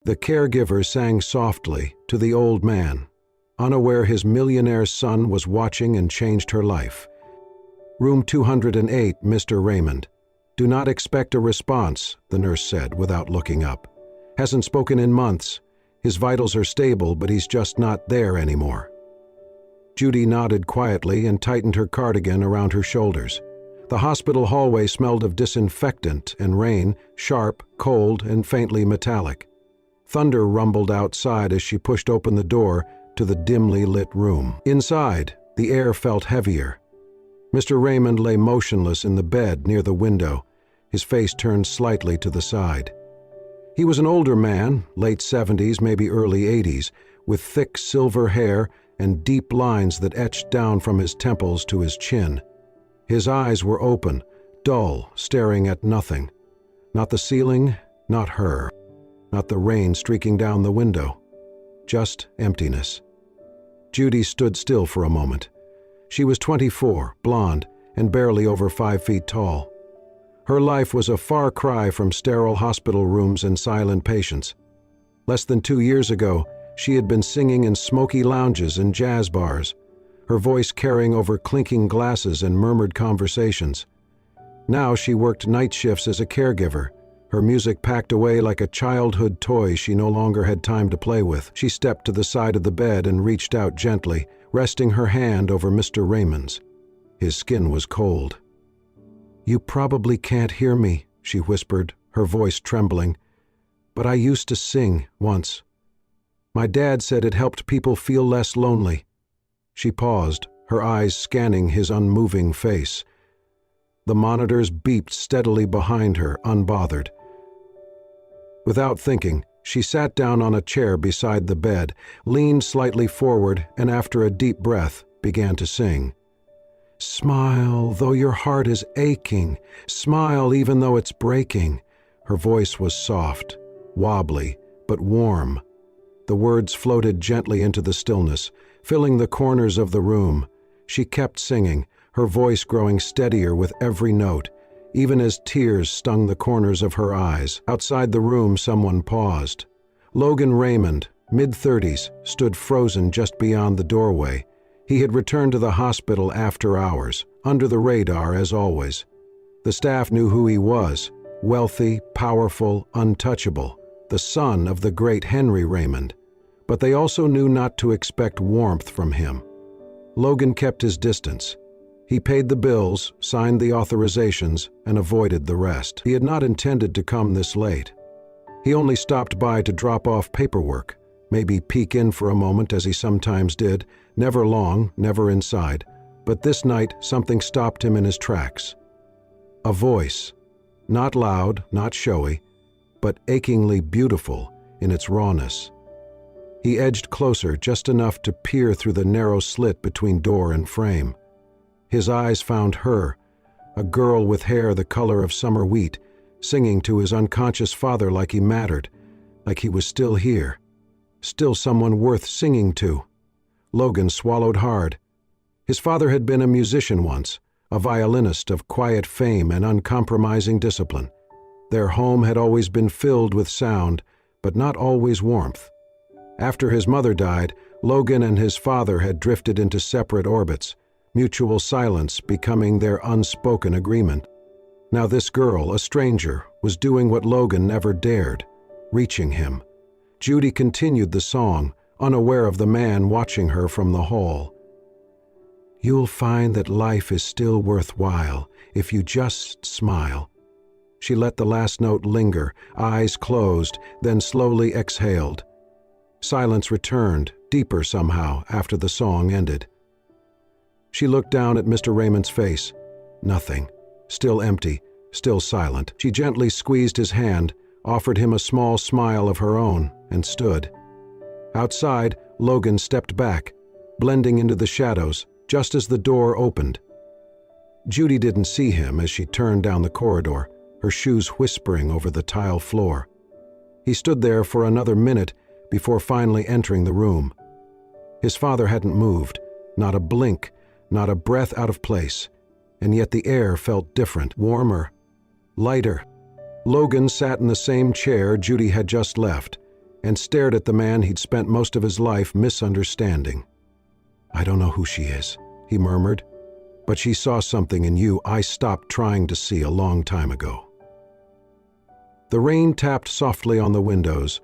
The caregiver sang softly to the old man, unaware his millionaire son was watching and changed her life. "Room 208, Mr. Raymond. Do not expect a response," the nurse said without looking up. "Hasn't spoken in months. His vitals are stable, but he's just not there anymore." Judy nodded quietly and tightened her cardigan around her shoulders. The hospital hallway smelled of disinfectant and rain, sharp, cold, and faintly metallic. Thunder rumbled outside as she pushed open the door to the dimly lit room. Inside, the air felt heavier. Mr. Raymond lay motionless in the bed near the window, his face turned slightly to the side. He was an older man, late 70s, maybe early 80s, with thick silver hair and deep lines that etched down from his temples to his chin. His eyes were open, dull, staring at nothing. Not the ceiling, not her. Not the rain streaking down the window. Just emptiness. Judy stood still for a moment. She was 24, blonde, and barely over 5 feet tall. Her life was a far cry from sterile hospital rooms and silent patients. Less than 2 years ago, she had been singing in smoky lounges and jazz bars, her voice carrying over clinking glasses and murmured conversations. Now she worked night shifts as a caregiver, her music packed away like a childhood toy she no longer had time to play with. She stepped to the side of the bed and reached out gently, resting her hand over Mr. Raymond's. His skin was cold. "You probably can't hear me," she whispered, her voice trembling, "but I used to sing once. My dad said it helped people feel less lonely." She paused, her eyes scanning his unmoving face. The monitors beeped steadily behind her, unbothered. Without thinking, she sat down on a chair beside the bed, leaned slightly forward, and after a deep breath, began to sing. "Smile, though your heart is aching. Smile, even though it's breaking." Her voice was soft, wobbly, but warm. The words floated gently into the stillness, filling the corners of the room. She kept singing, her voice growing steadier with every note, even as tears stung the corners of her eyes. Outside the room, someone paused. Logan Raymond, mid-30s, stood frozen just beyond the doorway. He had returned to the hospital after hours, under the radar as always. The staff knew who he was, wealthy, powerful, untouchable, the son of the great Henry Raymond. But they also knew not to expect warmth from him. Logan kept his distance. He paid the bills, signed the authorizations, and avoided the rest. He had not intended to come this late. He only stopped by to drop off paperwork, maybe peek in for a moment as he sometimes did, never long, never inside. But this night something stopped him in his tracks. A voice, not loud, not showy, but achingly beautiful in its rawness. He edged closer just enough to peer through the narrow slit between door and frame. His eyes found her, a girl with hair the color of summer wheat, singing to his unconscious father like he mattered, like he was still here, still someone worth singing to. Logan swallowed hard. His father had been a musician once, a violinist of quiet fame and uncompromising discipline. Their home had always been filled with sound, but not always warmth. After his mother died, Logan and his father had drifted into separate orbits, mutual silence becoming their unspoken agreement. Now this girl, a stranger, was doing what Logan never dared, reaching him. Judy continued the song, unaware of the man watching her from the hall. "You'll find that life is still worthwhile if you just smile." She let the last note linger, eyes closed, then slowly exhaled. Silence returned, deeper somehow, after the song ended. She looked down at Mr. Raymond's face. Nothing. Still empty, still silent. She gently squeezed his hand, offered him a small smile of her own, and stood. Outside, Logan stepped back, blending into the shadows, just as the door opened. Judy didn't see him as she turned down the corridor, her shoes whispering over the tile floor. He stood there for another minute before finally entering the room. His father hadn't moved, not a blink, not a breath out of place, and yet the air felt different, warmer, lighter. Logan sat in the same chair Judy had just left, and stared at the man he'd spent most of his life misunderstanding. "I don't know who she is," he murmured, "but she saw something in you I stopped trying to see a long time ago." The rain tapped softly on the windows,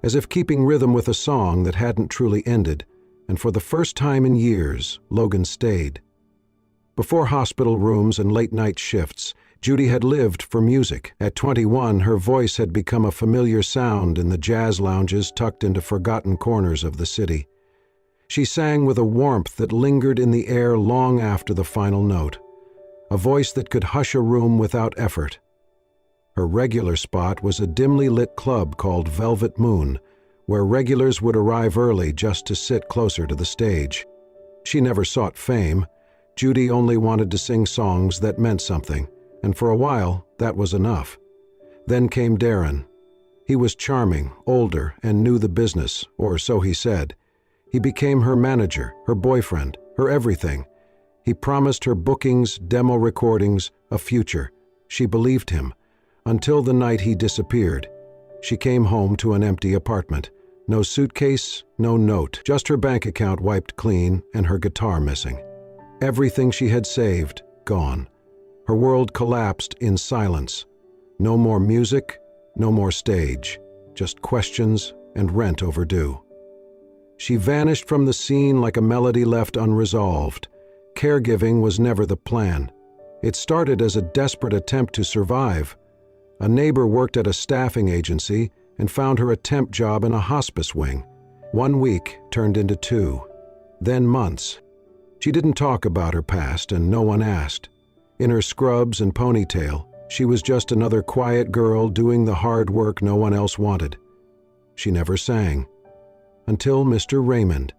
as if keeping rhythm with a song that hadn't truly ended, and for the first time in years, Logan stayed. Before hospital rooms and late-night shifts, Judy had lived for music. At 21, her voice had become a familiar sound in the jazz lounges tucked into forgotten corners of the city. She sang with a warmth that lingered in the air long after the final note, a voice that could hush a room without effort. Her regular spot was a dimly lit club called Velvet Moon, where regulars would arrive early just to sit closer to the stage. She never sought fame. Judy only wanted to sing songs that meant something, and for a while, that was enough. Then came Darren. He was charming, older, and knew the business, or so he said. He became her manager, her boyfriend, her everything. He promised her bookings, demo recordings, a future. She believed him. Until the night he disappeared. She came home to an empty apartment. No suitcase, no note, just her bank account wiped clean and her guitar missing. Everything she had saved, gone. Her world collapsed in silence. No more music, no more stage, just questions and rent overdue. She vanished from the scene like a melody left unresolved. Caregiving was never the plan. It started as a desperate attempt to survive. A neighbor worked at a staffing agency and found her a temp job in a hospice wing. 1 week turned into 2, then months. She didn't talk about her past and no one asked. In her scrubs and ponytail, she was just another quiet girl doing the hard work no one else wanted. She never sang. Until Mr. Raymond.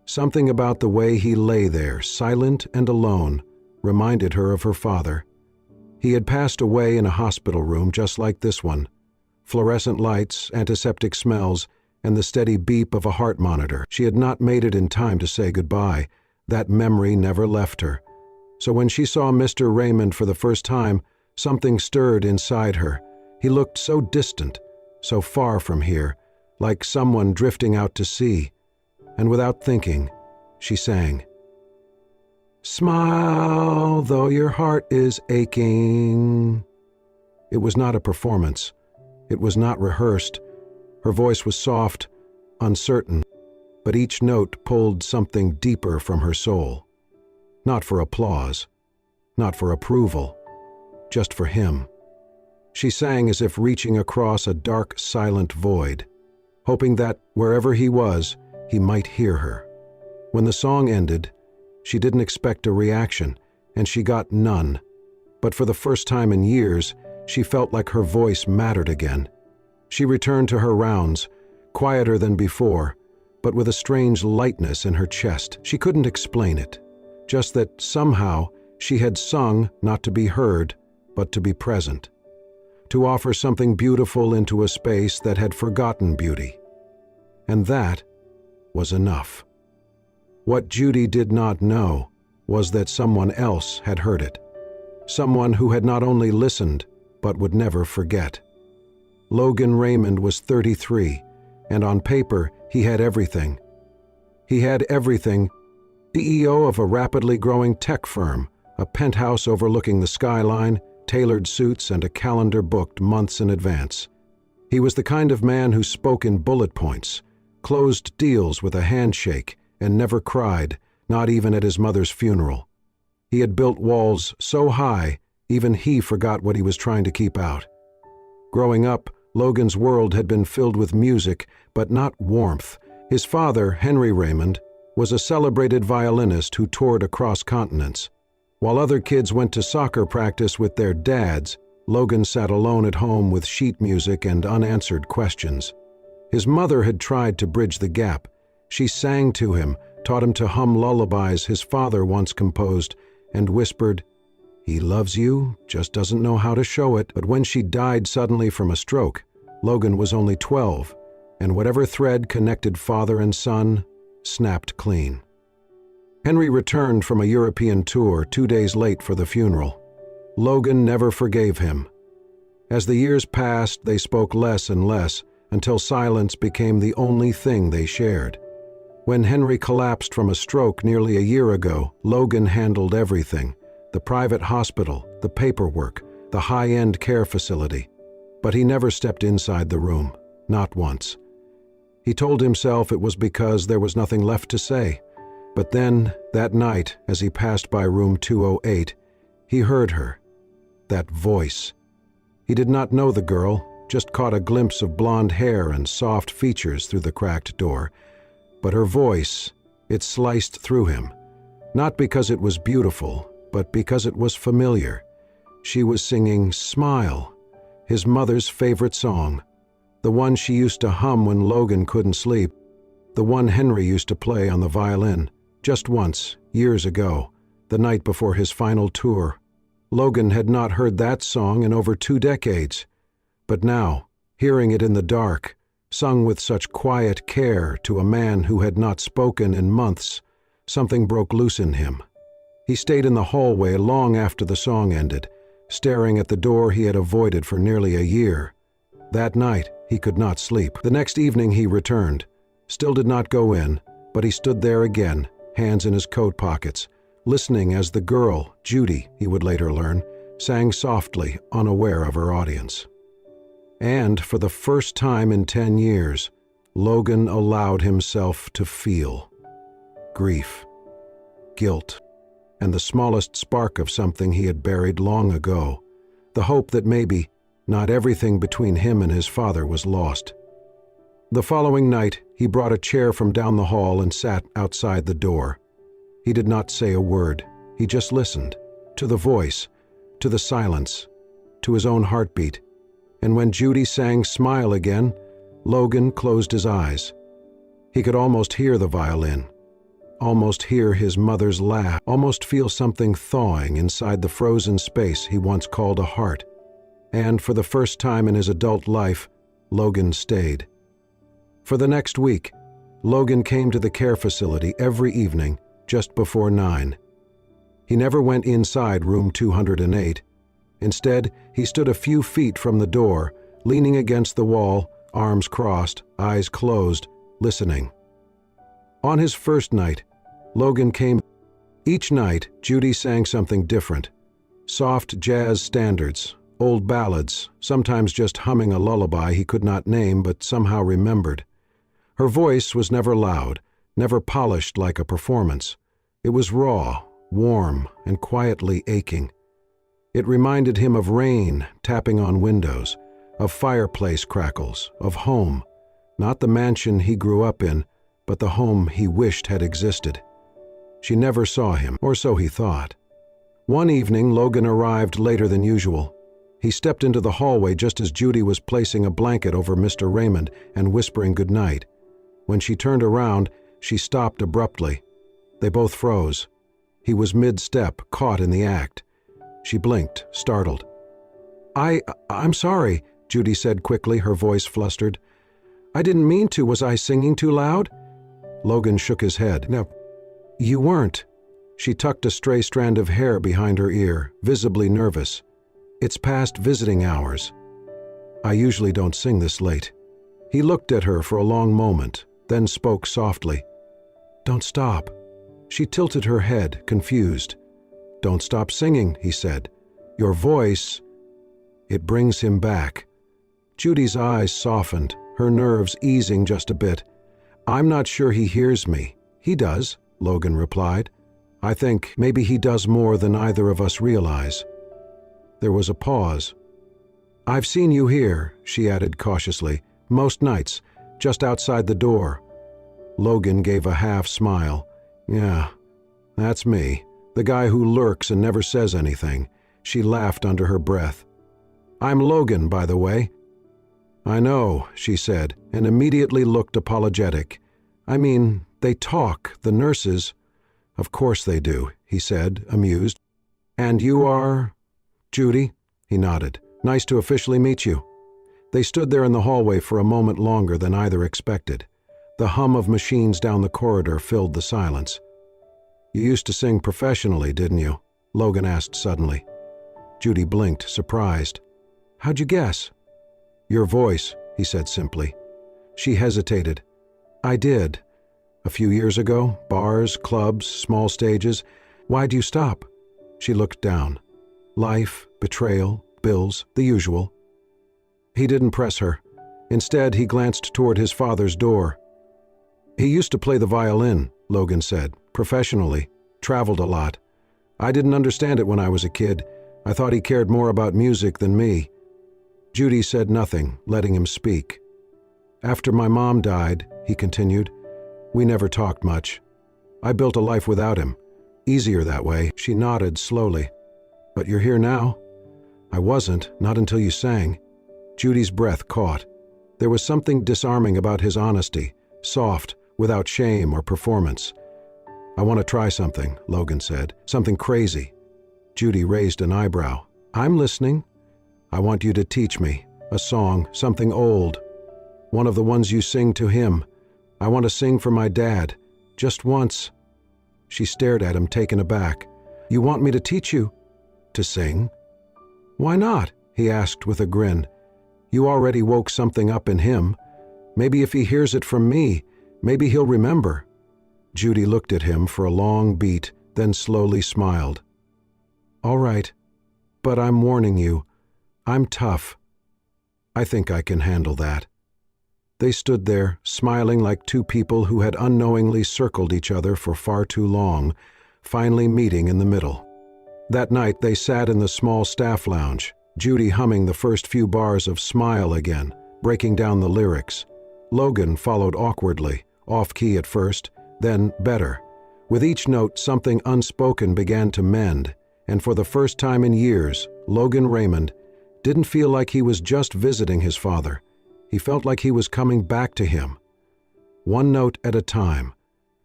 Something about the way he lay there, silent and alone, reminded her of her father. He had passed away in a hospital room just like this one. Fluorescent lights, antiseptic smells, and the steady beep of a heart monitor. She had not made it in time to say goodbye. That memory never left her. So when she saw Mr. Raymond for the first time, something stirred inside her. He looked so distant, so far from here, like someone drifting out to sea. And without thinking, she sang. "Smile, though your heart is aching." It was not a performance. It was not rehearsed. Her voice was soft, uncertain, but each note pulled something deeper from her soul. Not for applause, not for approval, just for him. She sang as if reaching across a dark, silent void, hoping that, wherever he was, he might hear her. When the song ended, she didn't expect a reaction, and she got none. But for the first time in years, she felt like her voice mattered again. She returned to her rounds, quieter than before, but with a strange lightness in her chest. She couldn't explain it, just that somehow she had sung not to be heard, but to be present, to offer something beautiful into a space that had forgotten beauty. And that was enough. What Judy did not know was that someone else had heard it. Someone who had not only listened, but would never forget. Logan Raymond was 33, and on paper, he had everything. He had everything: CEO of a rapidly growing tech firm, a penthouse overlooking the skyline, tailored suits, and a calendar booked months in advance. He was the kind of man who spoke in bullet points, closed deals with a handshake, and never cried, not even at his mother's funeral. He had built walls so high, even he forgot what he was trying to keep out. Growing up, Logan's world had been filled with music, but not warmth. His father, Henry Raymond, was a celebrated violinist who toured across continents. While other kids went to soccer practice with their dads, Logan sat alone at home with sheet music and unanswered questions. His mother had tried to bridge the gap. She sang to him, taught him to hum lullabies his father once composed, and whispered, "He loves you, just doesn't know how to show it." But when she died suddenly from a stroke, Logan was only 12, and whatever thread connected father and son snapped clean. Henry returned from a European tour 2 days late for the funeral. Logan never forgave him. As the years passed, they spoke less and less, until silence became the only thing they shared. When Henry collapsed from a stroke nearly a year ago, Logan handled everything: the private hospital, the paperwork, the high-end care facility. But he never stepped inside the room, not once. He told himself it was because there was nothing left to say. But then, that night, as he passed by room 208, he heard her. That voice. He did not know the girl, just caught a glimpse of blonde hair and soft features through the cracked door. But her voice, it sliced through him. Not because it was beautiful, but because it was familiar. She was singing "Smile," his mother's favorite song. The one she used to hum when Logan couldn't sleep. The one Henry used to play on the violin. Just once, years ago, the night before his final tour. Logan had not heard that song in over 2 decades. But now, hearing it in the dark, sung with such quiet care to a man who had not spoken in months, something broke loose in him. He stayed in the hallway long after the song ended, staring at the door he had avoided for nearly a year. That night, he could not sleep. The next evening he returned. Still did not go in, but he stood there again, hands in his coat pockets, listening as the girl, Judy, he would later learn, sang softly, unaware of her audience. And for the first time in 10 years, Logan allowed himself to feel grief, guilt, and the smallest spark of something he had buried long ago, the hope that maybe not everything between him and his father was lost. The following night, he brought a chair from down the hall and sat outside the door. He did not say a word. He just listened, to the voice, to the silence, to his own heartbeat. And when Judy sang "Smile" again, Logan closed his eyes. He could almost hear the violin, almost hear his mother's laugh, almost feel something thawing inside the frozen space he once called a heart. And for the first time in his adult life, Logan stayed. For the next week, Logan came to the care facility every evening just before 9. He never went inside room 208. Instead, he stood a few feet from the door, leaning against the wall, arms crossed, eyes closed, listening. On his first night, Logan came. Each night, Judy sang something different. Soft jazz standards, old ballads, sometimes just humming a lullaby he could not name but somehow remembered. Her voice was never loud, never polished like a performance. It was raw, warm, and quietly aching. It reminded him of rain tapping on windows, of fireplace crackles, of home, not the mansion he grew up in, but the home he wished had existed. She never saw him, or so he thought. One evening, Logan arrived later than usual. He stepped into the hallway just as Judy was placing a blanket over Mr. Raymond and whispering goodnight. When she turned around, she stopped abruptly. They both froze. He was mid-step, caught in the act. She blinked, startled. I'm sorry," Judy said quickly, her voice flustered. "I didn't mean to. Was I singing too loud?" Logan shook his head. "No, you weren't." She tucked a stray strand of hair behind her ear, visibly nervous. "It's past visiting hours. I usually don't sing this late." He looked at her for a long moment, then spoke softly. "Don't stop." She tilted her head, confused. "Don't stop singing," he said. "Your voice, it brings him back." Judy's eyes softened, her nerves easing just a bit. "I'm not sure he hears me." "He does," Logan replied. "I think maybe he does more than either of us realize." There was a pause. "I've seen you here," she added cautiously, "most nights, just outside the door." Logan gave a half smile. "Yeah, that's me, the guy who lurks and never says anything." She laughed under her breath. "I'm Logan, by the way." "I know," she said, and immediately looked apologetic. "I mean, they talk, the nurses." "Of course they do," he said, amused. "And you are?" "Judy," he nodded. "Nice to officially meet you." They stood there in the hallway for a moment longer than either expected. The hum of machines down the corridor filled the silence. "You used to sing professionally, didn't you?" Logan asked suddenly. Judy blinked, surprised. "How'd you guess?" "Your voice," he said simply. She hesitated. I did. A few years ago, bars, clubs, small stages. Why'd you stop? She looked down. Life, betrayal, bills, the usual. He didn't press her. Instead, he glanced toward his father's door. He used to play the violin, Logan said, professionally, traveled a lot. I didn't understand it when I was a kid. I thought he cared more about music than me. Judy said nothing, letting him speak. After my mom died, he continued, we never talked much. I built a life without him. Easier that way. She nodded slowly. But you're here now? I wasn't, not until you sang. Judy's breath caught. There was something disarming about his honesty, soft, without shame or performance. I want to try something, Logan said. Something crazy. Judy raised an eyebrow. I'm listening. I want you to teach me. A song, something old. One of the ones you sing to him. I want to sing for my dad. Just once. She stared at him, taken aback. You want me to teach you? To sing? Why not? He asked with a grin. You already woke something up in him. Maybe if he hears it from me, maybe he'll remember. Judy looked at him for a long beat, then slowly smiled. All right, but I'm warning you, I'm tough. I think I can handle that. They stood there, smiling like two people who had unknowingly circled each other for far too long, finally meeting in the middle. That night they sat in the small staff lounge, Judy humming the first few bars of Smile again, breaking down the lyrics. Logan followed awkwardly, off-key at first, then better. With each note, something unspoken began to mend, and for the first time in years, Logan Raymond didn't feel like he was just visiting his father. He felt like he was coming back to him. One note at a time.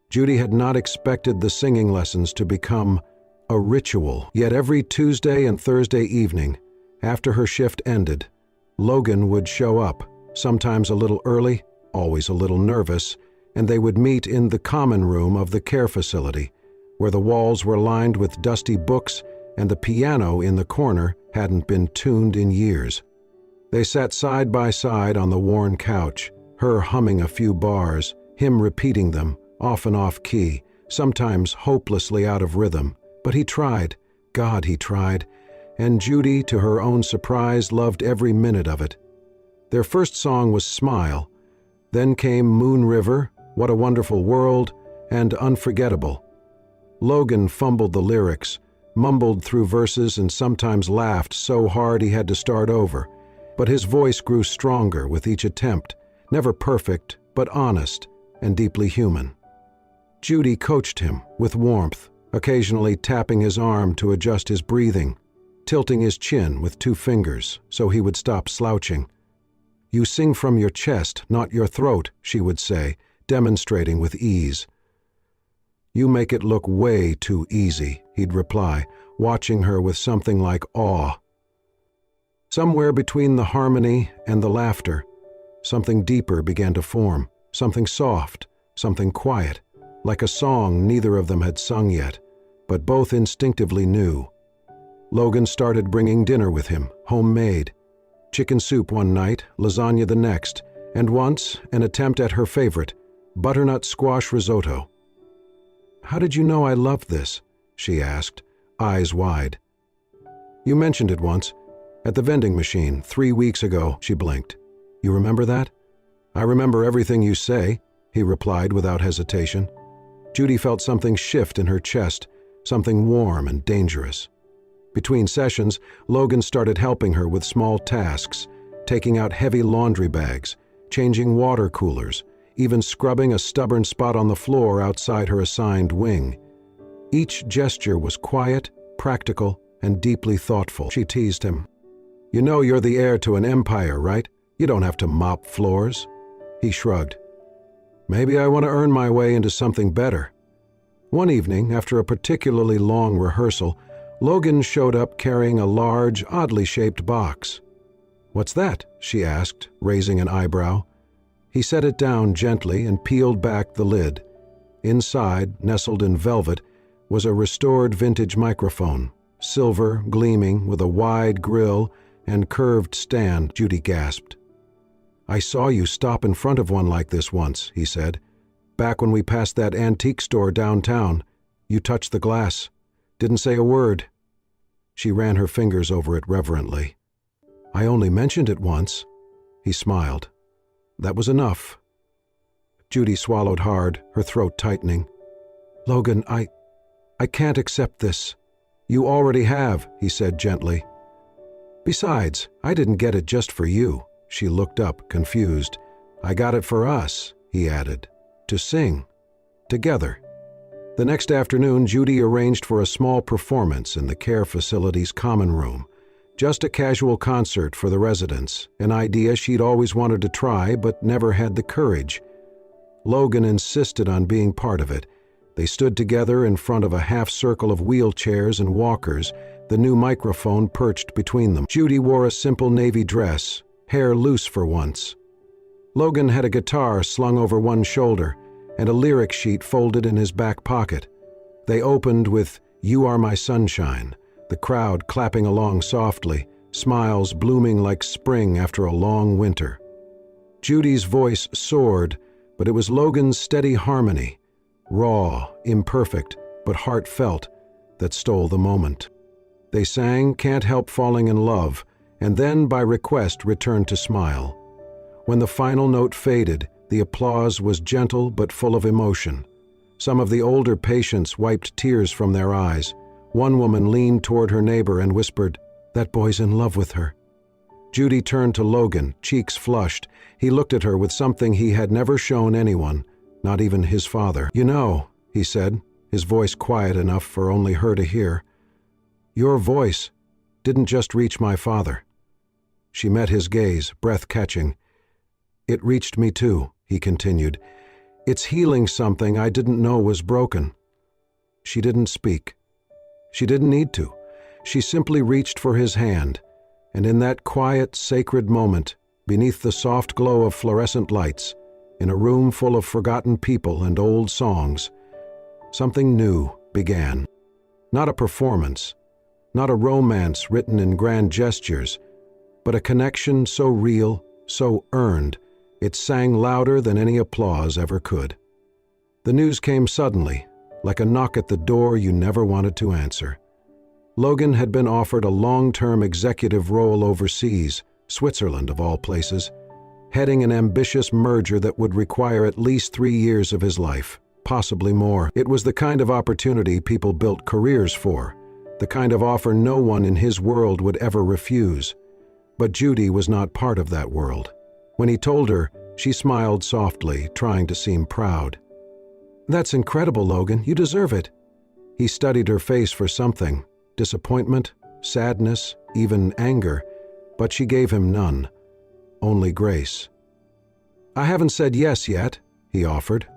Judy had not expected the singing lessons to become a ritual. Yet every Tuesday and Thursday evening, after her shift ended, Logan would show up, sometimes a little early, always a little nervous, and they would meet in the common room of the care facility, where the walls were lined with dusty books and the piano in the corner hadn't been tuned in years. They sat side by side on the worn couch, her humming a few bars, him repeating them, often off-key, sometimes hopelessly out of rhythm. But he tried, God, he tried, and Judy, to her own surprise, loved every minute of it. Their first song was Smile, then came Moon River, What a Wonderful World, and Unforgettable. Logan fumbled the lyrics, mumbled through verses, and sometimes laughed so hard he had to start over. But his voice grew stronger with each attempt, never perfect, but honest and deeply human. Judy coached him with warmth, occasionally tapping his arm to adjust his breathing, tilting his chin with 2 fingers so he would stop slouching. You sing from your chest, not your throat, she would say, demonstrating with ease. You make it look way too easy, he'd reply, watching her with something like awe. Somewhere between the harmony and the laughter, something deeper began to form, something soft, something quiet, like a song neither of them had sung yet, but both instinctively knew. Logan started bringing dinner with him, homemade. Chicken soup one night, lasagna the next, and once an attempt at her favorite, butternut squash risotto. How did you know I loved this? She asked, eyes wide. You mentioned it once. At the vending machine 3 weeks ago, she blinked. You remember that? I remember everything you say, he replied without hesitation. Judy felt something shift in her chest, something warm and dangerous. Between sessions, Logan started helping her with small tasks, taking out heavy laundry bags, changing water coolers, even scrubbing a stubborn spot on the floor outside her assigned wing. Each gesture was quiet, practical, and deeply thoughtful. She teased him. You know you're the heir to an empire, right? You don't have to mop floors. He shrugged. Maybe I want to earn my way into something better. One evening, after a particularly long rehearsal, Logan showed up carrying a large, oddly shaped box. What's that? She asked, raising an eyebrow. He set it down gently and peeled back the lid. Inside, nestled in velvet, was a restored vintage microphone, silver, gleaming, with a wide grill and curved stand. Judy gasped. "I saw you stop in front of one like this once," he said. "Back when we passed that antique store downtown. You touched the glass. Didn't say a word." She ran her fingers over it reverently. "I only mentioned it once." He smiled. "That was enough." Judy swallowed hard, her throat tightening. "Logan, I can't accept this." "You already have," he said gently. "Besides, I didn't get it just for you." She looked up, confused. "I got it for us," he added. "To sing. Together." The next afternoon, Judy arranged for a small performance in the care facility's common room. Just a casual concert for the residents, an idea she'd always wanted to try but never had the courage. Logan insisted on being part of it. They stood together in front of a half-circle of wheelchairs and walkers, the new microphone perched between them. Judy wore a simple navy dress, hair loose for once. Logan had a guitar slung over one shoulder and a lyric sheet folded in his back pocket. They opened with "You Are My Sunshine," the crowd clapping along softly, smiles blooming like spring after a long winter. Judy's voice soared, but it was Logan's steady harmony, raw, imperfect, but heartfelt, that stole the moment. They sang "Can't Help Falling in Love," and then, by request, returned to smile. When the final note faded, the applause was gentle but full of emotion. Some of the older patients wiped tears from their eyes. One woman leaned toward her neighbor and whispered, "That boy's in love with her." Judy turned to Logan, cheeks flushed. He looked at her with something he had never shown anyone, not even his father. "You know," he said, his voice quiet enough for only her to hear, "your voice didn't just reach my father." She met his gaze, breath catching. "It reached me too," he continued. "It's healing something I didn't know was broken." She didn't speak. She didn't need to. She simply reached for his hand, and in that quiet, sacred moment, beneath the soft glow of fluorescent lights, in a room full of forgotten people and old songs, something new began. Not a performance, not a romance written in grand gestures, but a connection so real, so earned, it sang louder than any applause ever could. The news came suddenly, like a knock at the door you never wanted to answer. Logan had been offered a long-term executive role overseas, Switzerland of all places, heading an ambitious merger that would require at least 3 years of his life, possibly more. It was the kind of opportunity people built careers for, the kind of offer no one in his world would ever refuse. But Judy was not part of that world. When he told her, she smiled softly, trying to seem proud. "That's incredible, Logan. You deserve it." He studied her face for something, disappointment, sadness, even anger, but she gave him none, only grace. "I haven't said yes yet," he offered.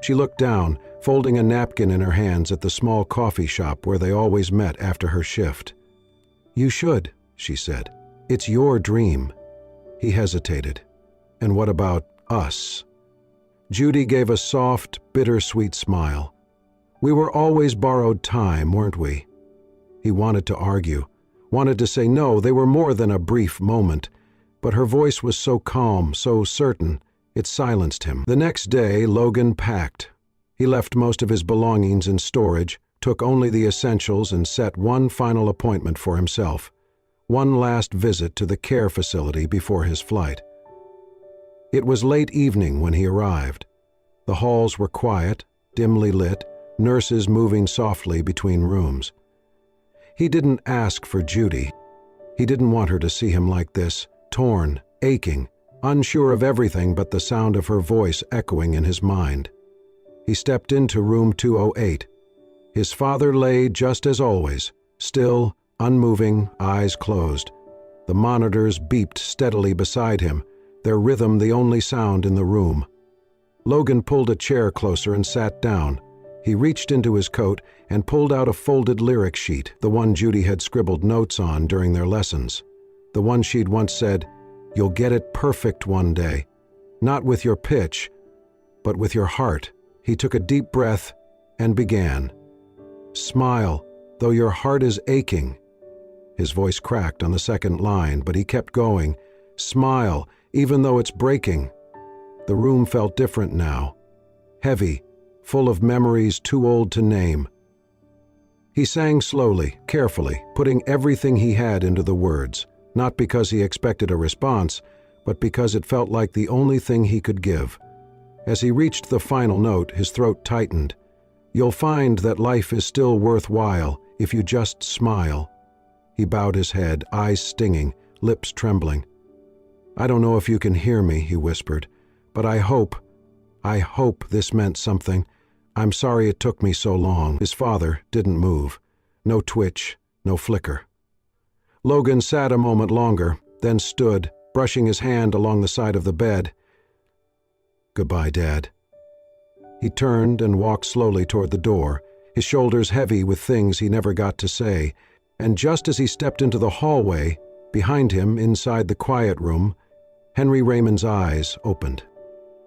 She looked down, folding a napkin in her hands at the small coffee shop where they always met after her shift. "You should," she said. "It's your dream." He hesitated. "And what about us?" Judy gave a soft, bittersweet smile. "We were always borrowed time, weren't we?" He wanted to argue, wanted to say no, they were more than a brief moment, but her voice was so calm, so certain, it silenced him. The next day, Logan packed. He left most of his belongings in storage, took only the essentials, and set one final appointment for himself, one last visit to the care facility before his flight. It was late evening when he arrived. The halls were quiet, dimly lit, nurses moving softly between rooms. He didn't ask for Judy. He didn't want her to see him like this, torn, aching, unsure of everything but the sound of her voice echoing in his mind. He stepped into room 208. His father lay just as always, still, unmoving, eyes closed. The monitors beeped steadily beside him, their rhythm the only sound in the room. Logan pulled a chair closer and sat down. He reached into his coat and pulled out a folded lyric sheet, the one Judy had scribbled notes on during their lessons. The one she'd once said, "You'll get it perfect one day. Not with your pitch, but with your heart." He took a deep breath and began. "Smile, though your heart is aching." His voice cracked on the second line, but he kept going. "Smile, even though it's breaking. The room felt different now, heavy, full of memories too old to name. He sang slowly, carefully, putting everything he had into the words, not because he expected a response, but because it felt like the only thing he could give. As he reached the final note, his throat tightened. "You'll find that life is still worthwhile if you just smile." He bowed his head, eyes stinging, lips trembling. "I don't know if you can hear me," he whispered, "but I hope this meant something. I'm sorry it took me so long." His father didn't move. No twitch, no flicker. Logan sat a moment longer, then stood, brushing his hand along the side of the bed. "Goodbye, Dad." He turned and walked slowly toward the door, his shoulders heavy with things he never got to say, and just as he stepped into the hallway, behind him, inside the quiet room, Henry Raymond's eyes opened.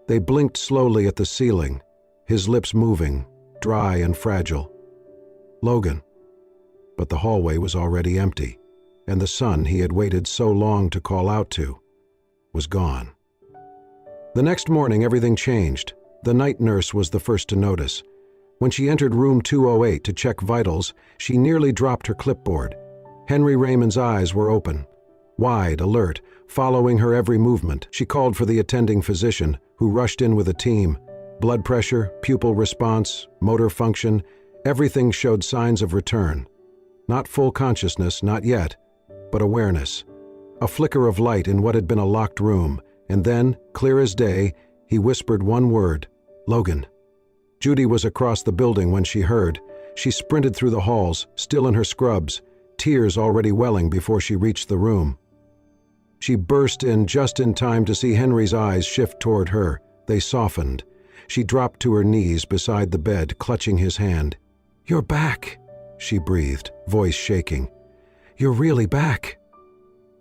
They blinked slowly at the ceiling, his lips moving, dry and fragile. "Logan." But the hallway was already empty, and the son he had waited so long to call out to was gone. The next morning, everything changed. The night nurse was the first to notice. When she entered room 208 to check vitals, she nearly dropped her clipboard. Henry Raymond's eyes were open, wide, alert, following her every movement. She called for the attending physician, who rushed in with a team. Blood pressure, pupil response, motor function, everything showed signs of return. Not full consciousness, not yet, but awareness. A flicker of light in what had been a locked room, and then, clear as day, he whispered one word, "Logan." Judy was across the building when she heard. She sprinted through the halls, still in her scrubs, tears already welling before she reached the room. She burst in just in time to see Henry's eyes shift toward her. They softened. She dropped to her knees beside the bed, clutching his hand. "You're back," she breathed, voice shaking. "You're really back."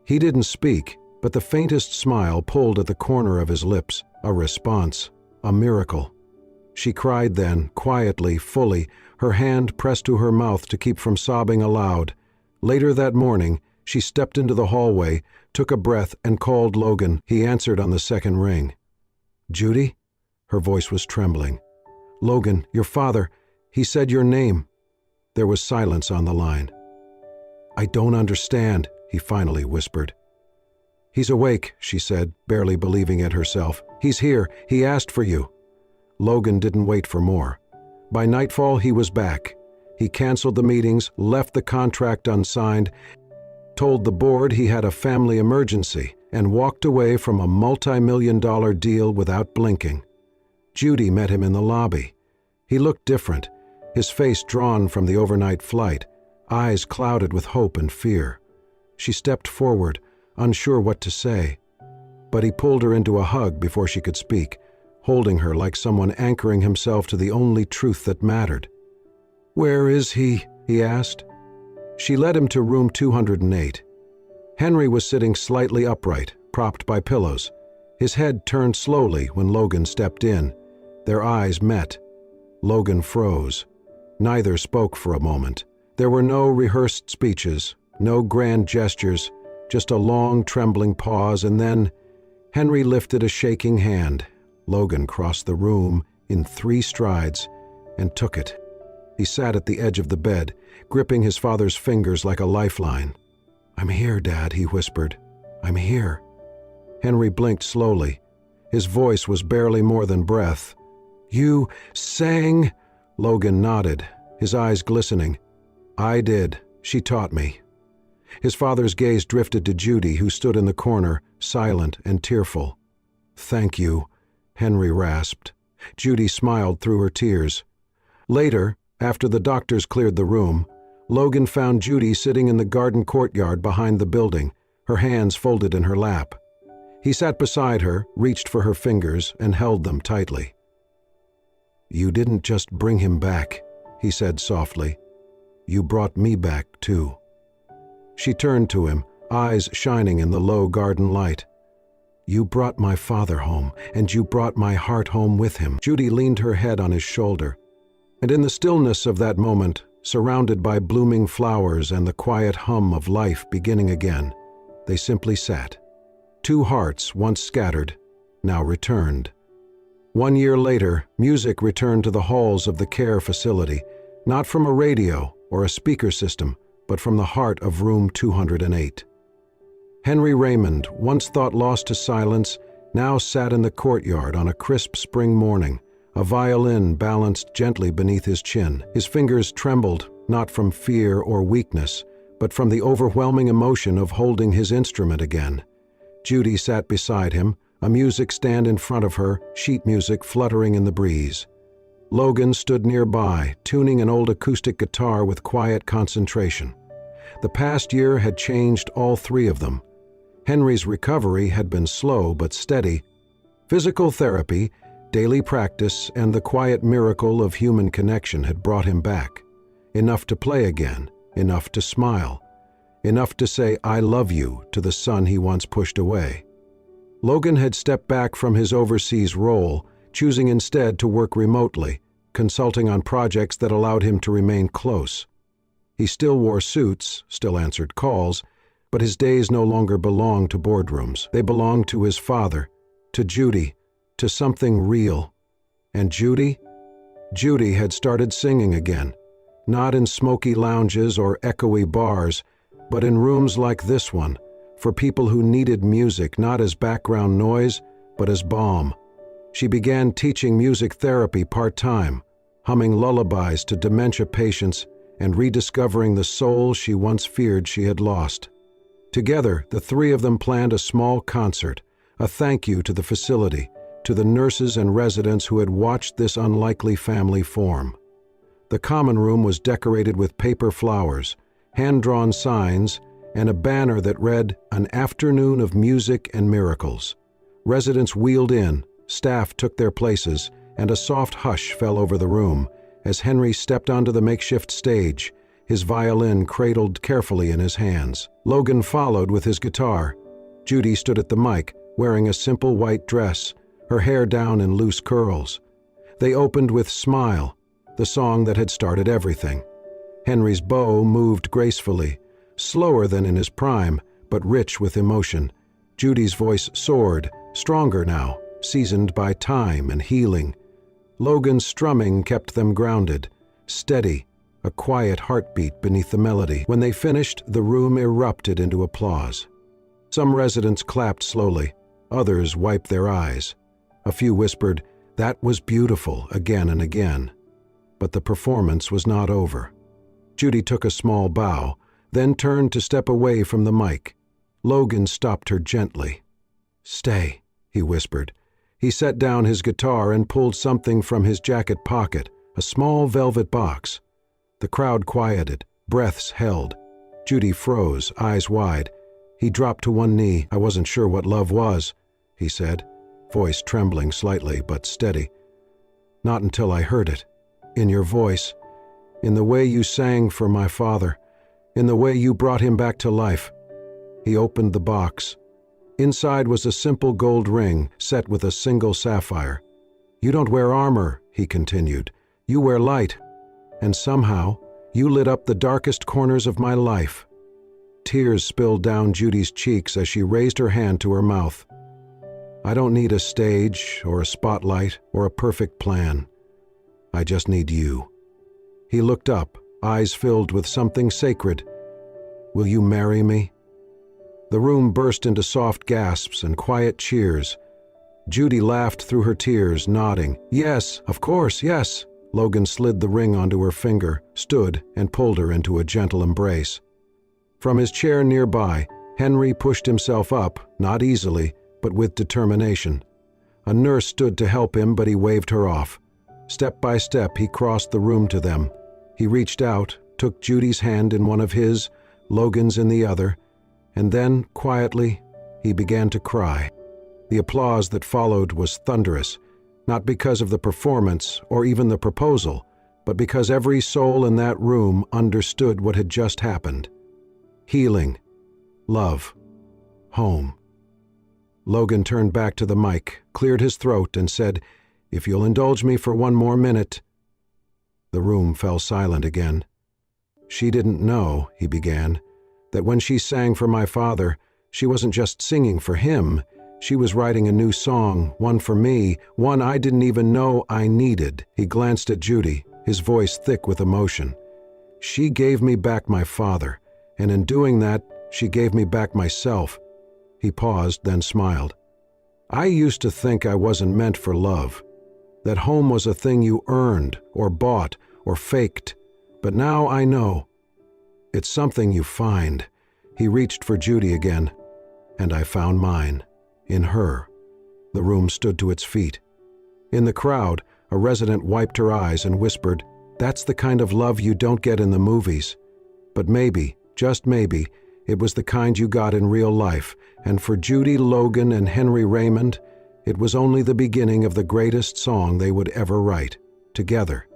He didn't speak, but the faintest smile pulled at the corner of his lips, a response, a miracle. She cried then, quietly, fully, her hand pressed to her mouth to keep from sobbing aloud. Later that morning, she stepped into the hallway, took a breath, and called Logan. He answered on the second ring. "Judy?" Her voice was trembling. "Logan, your father, he said your name." There was silence on the line. "I don't understand," he finally whispered. "He's awake," she said, barely believing it herself. "He's here. He asked for you." Logan didn't wait for more. By nightfall, he was back. He canceled the meetings, left the contract unsigned, told the board he had a family emergency, and walked away from a multi-million-dollar deal without blinking. Judy met him in the lobby. He looked different, his face drawn from the overnight flight, eyes clouded with hope and fear. She stepped forward, unsure what to say. But he pulled her into a hug before she could speak, holding her like someone anchoring himself to the only truth that mattered. "Where is he?" he asked. She led him to room 208. Henry was sitting slightly upright, propped by pillows. His head turned slowly when Logan stepped in. Their eyes met. Logan froze. Neither spoke for a moment. There were no rehearsed speeches, no grand gestures, just a long, trembling pause, and then Henry lifted a shaking hand. Logan crossed the room in 3 strides and took it. He sat at the edge of the bed, gripping his father's fingers like a lifeline. "I'm here, Dad," he whispered. "I'm here." Henry blinked slowly. His voice was barely more than breath. "You sang?" Logan nodded, his eyes glistening. "I did. She taught me." His father's gaze drifted to Judy, who stood in the corner, silent and tearful. "Thank you," Henry rasped. Judy smiled through her tears. Later, after the doctors cleared the room, Logan found Judy sitting in the garden courtyard behind the building, her hands folded in her lap. He sat beside her, reached for her fingers, and held them tightly. "You didn't just bring him back," he said softly. "You brought me back, too." She turned to him, eyes shining in the low garden light. "You brought my father home, and you brought my heart home with him." Judy leaned her head on his shoulder. And in the stillness of that moment, surrounded by blooming flowers and the quiet hum of life beginning again, they simply sat, Two hearts, once scattered, now returned. 1 year later, music returned to the halls of the care facility, not from a radio or a speaker system, but from the heart of room 208. Henry Raymond, once thought lost to silence, now sat in the courtyard on a crisp spring morning, a violin balanced gently beneath his chin. His fingers trembled, not from fear or weakness, but from the overwhelming emotion of holding his instrument again. Judy sat beside him, a music stand in front of her, sheet music fluttering in the breeze. Logan stood nearby, tuning an old acoustic guitar with quiet concentration. The past year had changed all three of them. Henry's recovery had been slow but steady. Physical therapy, daily practice, and the quiet miracle of human connection had brought him back. Enough to play again, enough to smile, enough to say "I love you" to the son he once pushed away. Logan had stepped back from his overseas role, choosing instead to work remotely, consulting on projects that allowed him to remain close. He still wore suits, still answered calls, but his days no longer belonged to boardrooms. They belonged to his father, to Judy, to something real. And Judy? Judy had started singing again, not in smoky lounges or echoey bars, but in rooms like this one, for people who needed music not as background noise, but as balm. She began teaching music therapy part-time, humming lullabies to dementia patients and rediscovering the soul she once feared she had lost. Together, the three of them planned a small concert, a thank you to the facility, to the nurses and residents who had watched this unlikely family form. The common room was decorated with paper flowers, hand-drawn signs, and a banner that read, "An afternoon of music and miracles." Residents wheeled in, staff took their places, and a soft hush fell over the room as Henry stepped onto the makeshift stage, his violin cradled carefully in his hands. Logan followed with his guitar. Judy stood at the mic, wearing a simple white dress, her hair down in loose curls. They opened with "Smile," the song that had started everything. Henry's bow moved gracefully, slower than in his prime, but rich with emotion. Judy's voice soared, stronger now, seasoned by time and healing. Logan's strumming kept them grounded, steady, a quiet heartbeat beneath the melody. When they finished, the room erupted into applause. Some residents clapped slowly, others wiped their eyes. A few whispered, "That was beautiful," again and again. But the performance was not over. Judy took a small bow, then turned to step away from the mic. Logan stopped her gently. "Stay," he whispered. He set down his guitar and pulled something from his jacket pocket, a small velvet box. The crowd quieted, breaths held. Judy froze, eyes wide. He dropped to one knee. "I wasn't sure what love was," he said, voice trembling slightly but steady. "Not until I heard it. In your voice. In the way you sang for my father. In the way you brought him back to life." He opened the box. Inside was a simple gold ring set with a single sapphire. "You don't wear armor," he continued. "You wear light. And somehow, you lit up the darkest corners of my life." Tears spilled down Judy's cheeks as she raised her hand to her mouth. "I don't need a stage or a spotlight or a perfect plan. I just need you." He looked up, eyes filled with something sacred. "Will you marry me?" The room burst into soft gasps and quiet cheers. Judy laughed through her tears, nodding. "Yes, of course, yes." Logan slid the ring onto her finger, stood, and pulled her into a gentle embrace. From his chair nearby, Henry pushed himself up, not easily, but with determination. A nurse stood to help him, but he waved her off. Step by step, he crossed the room to them. He reached out, took Judy's hand in one of his, Logan's in the other, and then, quietly, he began to cry. The applause that followed was thunderous, not because of the performance or even the proposal, but because every soul in that room understood what had just happened. Healing, love, home. Logan turned back to the mic, cleared his throat, and said, "If you'll indulge me for one more minute." The room fell silent again. "She didn't know," he began, "that when she sang for my father, She wasn't just singing for him. She was writing a new song, one for me, one I didn't even know I needed. He glanced at Judy, his voice thick with emotion. She gave me back my father, and in doing that, she gave me back myself. He paused, then smiled. I used to think I wasn't meant for love, that home was a thing you earned or bought or faked, but now I know. It's something you find. He reached for Judy again, and I found mine, in her. The room stood to its feet. In the crowd, a resident wiped her eyes and whispered, "That's the kind of love you don't get in the movies." But maybe, just maybe, it was the kind you got in real life, and for Judy, Logan, and Henry Raymond, it was only the beginning of the greatest song they would ever write, together.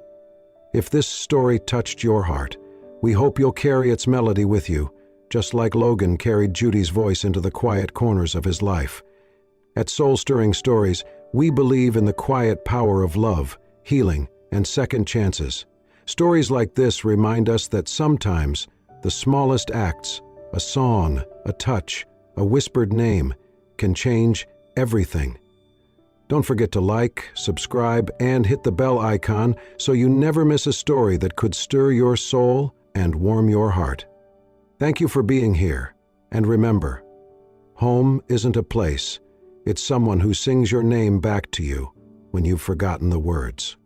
If this story touched your heart, we hope you'll carry its melody with you, just like Logan carried Judy's voice into the quiet corners of his life. At Soul Stirring Stories, we believe in the quiet power of love, healing, and second chances. Stories like this remind us that sometimes the smallest acts, a song, a touch, a whispered name, can change everything. Don't forget to like, subscribe, and hit the bell icon so you never miss a story that could stir your soul and warm your heart. Thank you for being here, and remember, home isn't a place, it's someone who sings your name back to you when you've forgotten the words.